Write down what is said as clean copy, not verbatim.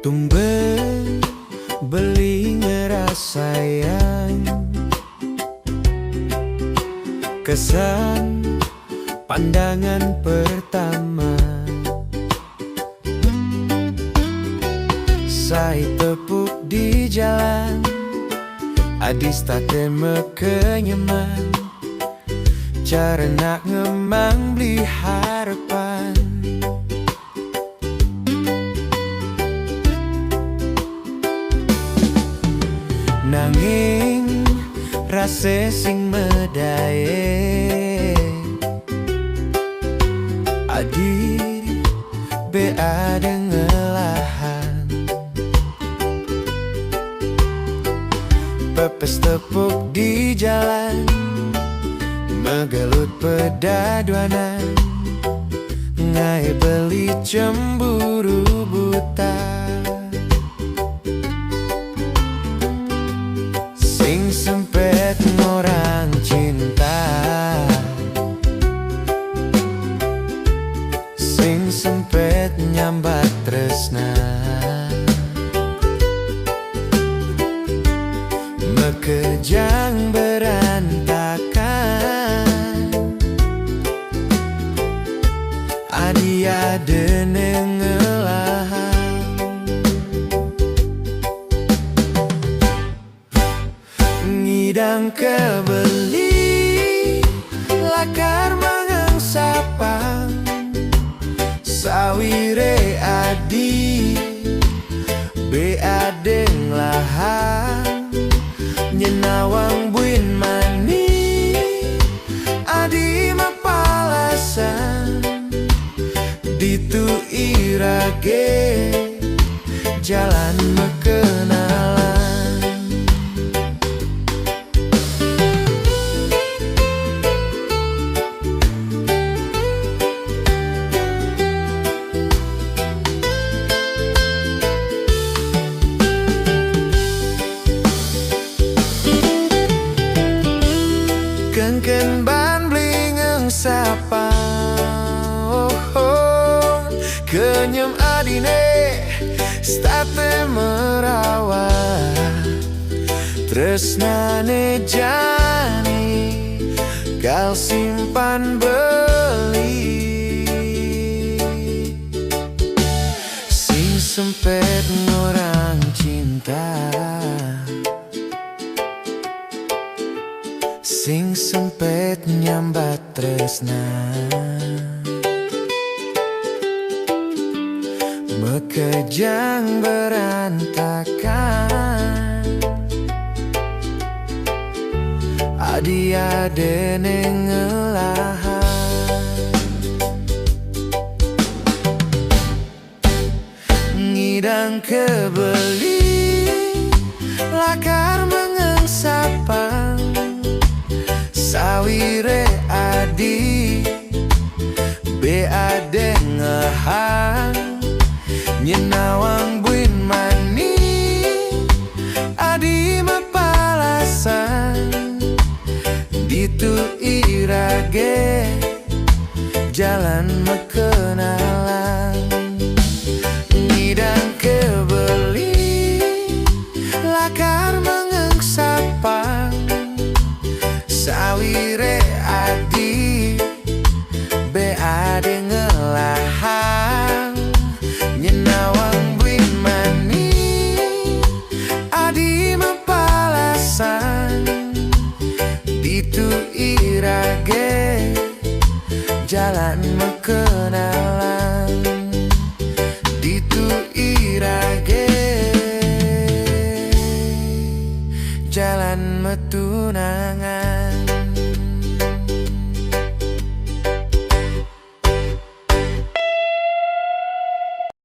Tumben beli ngerasayang kesan pandangan pertama. Saya tepuk di jalan, adis tak teme kenyaman. Cara nak ngemang beli harapan. Nanging rasa sing medaye adi be ada ngelahan. Pepes tepuk di jalan, megelut pedaduanan, ngai beli cemburu buta. Sing sempet ngorang cinta, sing sempet nyambat tresna, mekejang berantakan, adi ada nengelahan. Ngidang kebeli lakar mangang sapang, sawire adi be adeng lahan. Nyenawang buin mani adi mapalasan, ditu irage jalan mekenalan. Ken ban blingeng sapa, kenyem adine state merawat, tresnane jani kal simpan beli. Sing sempet ngorang cinta, sing sempet nyambat tresna, mekejang berantakan, adi ada nengelahan. Ngidang kebeli lakar mengengsapang, sawire adi be adeng ngehang. Nyenawang buin mani adi mapalasan, ditu irage jalan mekenalan. Ngidang kebeli lakar mengengsapang, sawire adi be ade ngelahang. Nyenawang buin mani adi mapalasan, ditu irage jalan mekenalan, ditu irage jalan metunangan.